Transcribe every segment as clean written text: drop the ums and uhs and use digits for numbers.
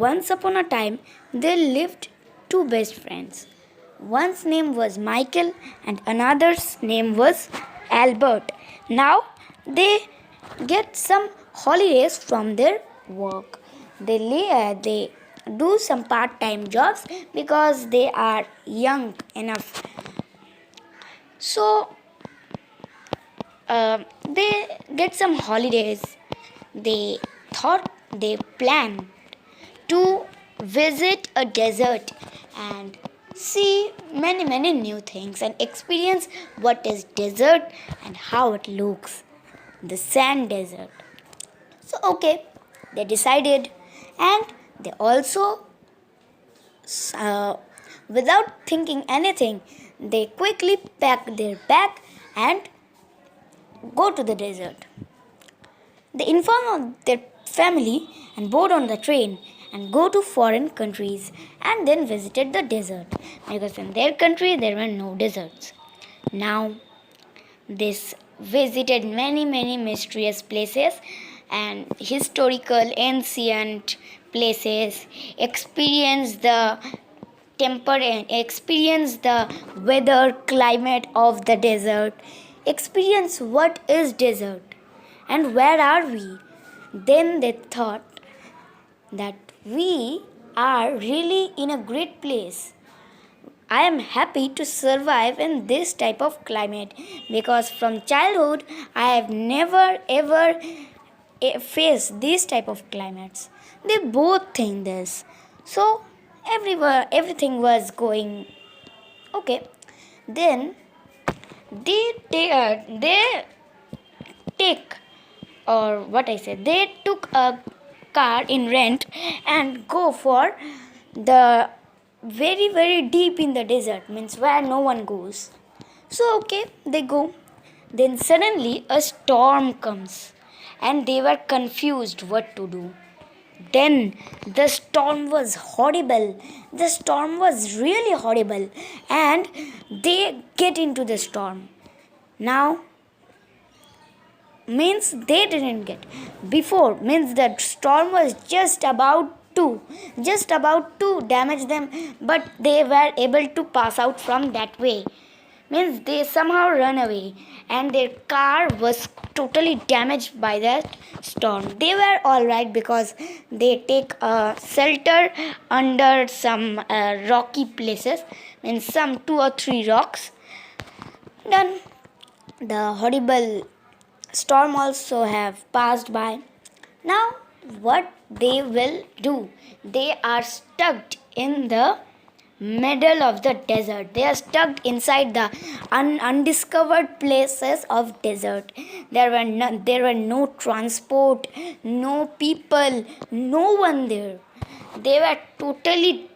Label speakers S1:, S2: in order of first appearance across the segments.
S1: Once upon a time, there lived two best friends. One's name was Michael and another's name was Albert. Now they get some holidays from their work. They do some part-time jobs because they are young enough. So they get some holidays. They thought they planned to visit a desert and see many new things and experience what is desert and how it looks, the sand desert. So okay, they decided, and they also uh, without thinking anything, they quickly packed their bag and go to the desert. They inform their family and board on the train and go to foreign countries and then visited the desert because in their country there were no deserts. Now this visited many mysterious places and historical ancient places, experienced the temper and experience the weather climate of the desert, experience what is desert and where are we. Then they thought that we are really in a great place. I am happy to survive in this type of climate because from childhood I have never ever faced these type of climates. They both think this. So everything was going okay. Then they take or what I said, they took a car in rent and go for the very deep in the desert, means where no one goes. So okay, they go. Then suddenly a storm comes and they were confused what to do. Then the storm was horrible. The storm was really horrible and they get into the storm. Now means they didn't get before, means the storm was just about to damage them, but they were able to pass out from that way, means they somehow run away and their car was totally damaged by that storm. They were all right because they take a shelter under some rocky places, means some 2 or 3 rocks. Then the horrible storm also have passed by. Now what they will do, they are stuck in the middle of the desert. They are stuck inside the undiscovered places of desert. There were no transport, no people, no one there. They were totally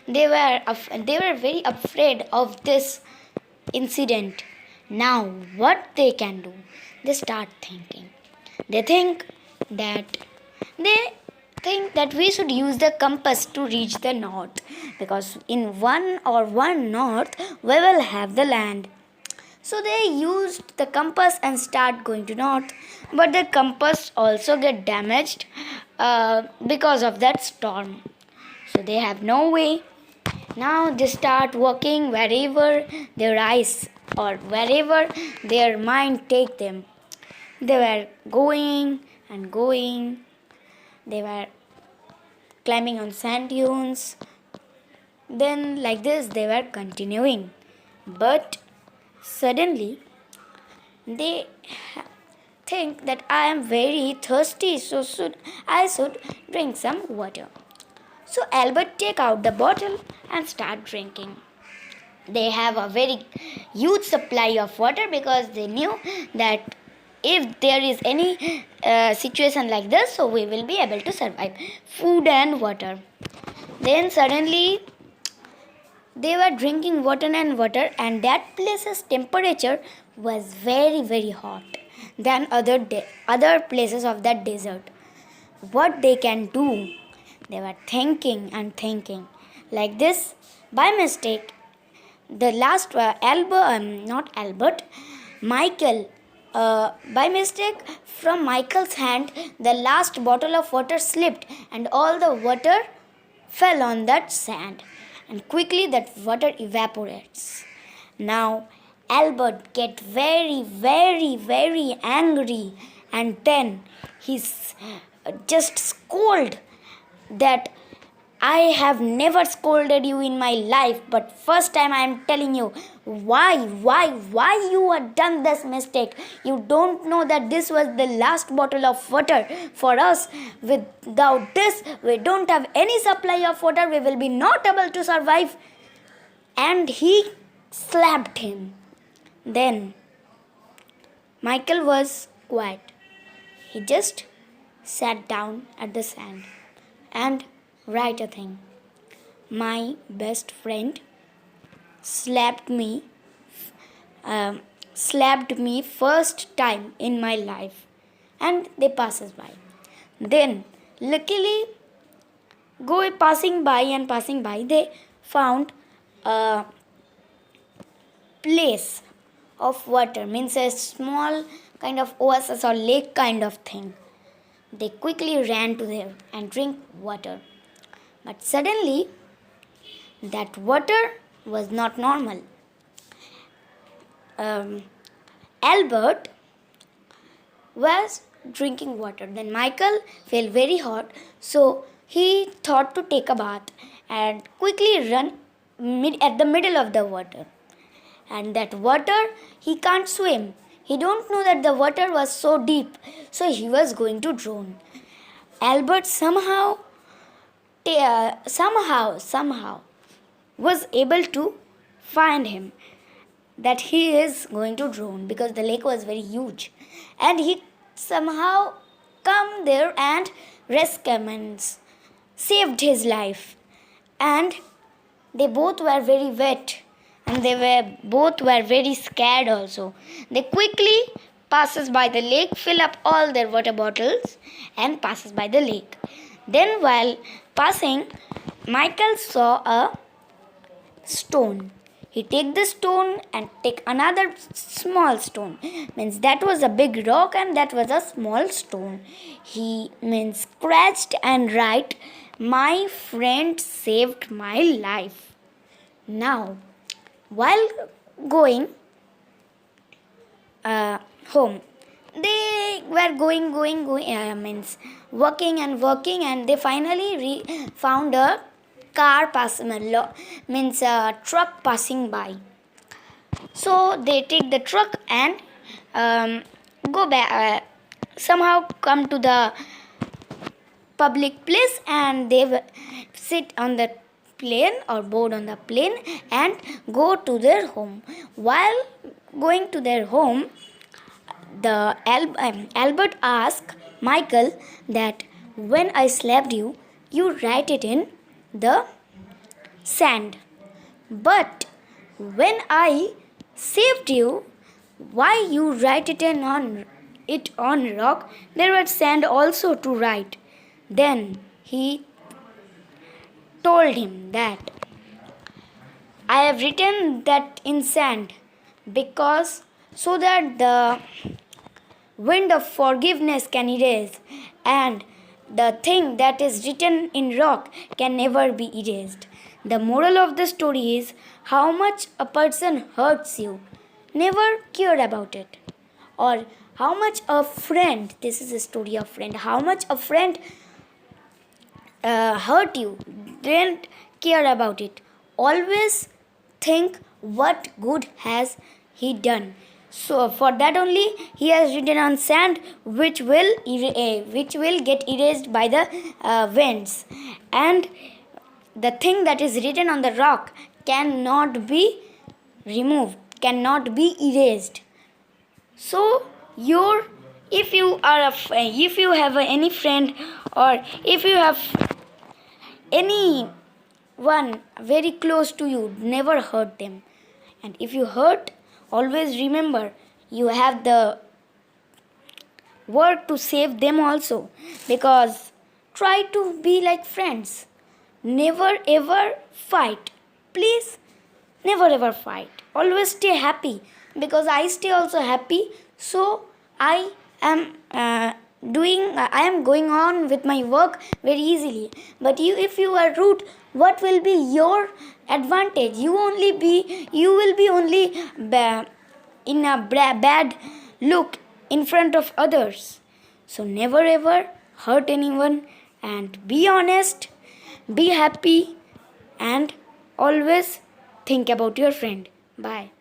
S1: they were very afraid of this incident. Now, what they can do? They start thinking. They think that they think that we should use the compass to reach the north because in one north we will have the land. So they used the compass and start going to north, but the compass also get damaged because of that storm. So they have no way. Now they start walking wherever their eyes or wherever their mind take them. They were going and going. They were climbing on sand dunes. Then like this they were continuing. But suddenly they think that I am very thirsty, so I should drink some water. So Albert take out the bottle and start drinking. They have a very huge supply of water because they knew that if there is any situation like this, so we will be able to survive food and water. Then suddenly they were drinking water, and that place's temperature was very hot than other places of that desert. What they can do? They were thinking and thinking like this. By mistake, the last Michael By mistake, from Michael's hand, the last bottle of water slipped, and all the water fell on that sand, and quickly that water evaporates. Now, Albert get very, very, very angry, and then he's just scold that I have never scolded you in my life, but first time I am telling you why you have done this mistake. You don't know that this was the last bottle of water for us. Without this, we don't have any supply of water. We will be not able to survive. And he slapped him. Then Michael was quiet. He just sat down at the sand and write a thing. My best friend slapped me, first time in my life, and they passes by. Then, luckily, passing by, they found a place of water, means a small kind of oasis or lake kind of thing. They quickly ran to there and drink water. But suddenly, that water was not normal. Albert was drinking water. Then Michael felt very hot, so he thought to take a bath and quickly run at the middle of the water. And that water, he can't swim. He don't know that the water was so deep, so he was going to drown. Albert somehow was able to find him, that he is going to drown because the lake was very huge, and he somehow come there and rescued him and saved his life. And they both were very wet, and both were very scared also. They quickly passes by the lake, fill up all their water bottles, and passes by the lake. Then while passing, Michael saw a stone. He take the stone and take another small stone. Means that was a big rock and that was a small stone. He scratched and write, "My friend saved my life." Now, while going home, they were going, working, and they finally found a car a truck passing by. So they take the truck and go back, somehow come to the public place, and they sit on the plane or board on the plane and go to their home. While going to their home, the Albert asked Michael that when I slapped you, you write it in the sand. But when I saved you, why you write it on rock? There was sand also to write. Then he told him that I have written that in sand because so that the wind of forgiveness can erase, and the thing that is written in rock can never be erased. The moral of the story is, how much a person hurts you, never care about it. Or how much a friend, this is a story of friend, how much a friend hurt you, don't care about it. Always think what good has he done. So for that only he has written on sand, which will get erased by the winds, and the thing that is written on the rock cannot be removed, cannot be erased. So if you have any friend, or if you have anyone very close to you, never hurt them. And if you hurt, always remember you have the work to save them also, because try to be like friends. Never ever fight. Please, never ever fight. Always stay happy, because I stay also happy So I am I am going on with my work very easily. But if you are rude, what will be your advantage? You will be only in a bad look in front of others. So never ever hurt anyone, and be honest, be happy, and always think about your friend. Bye.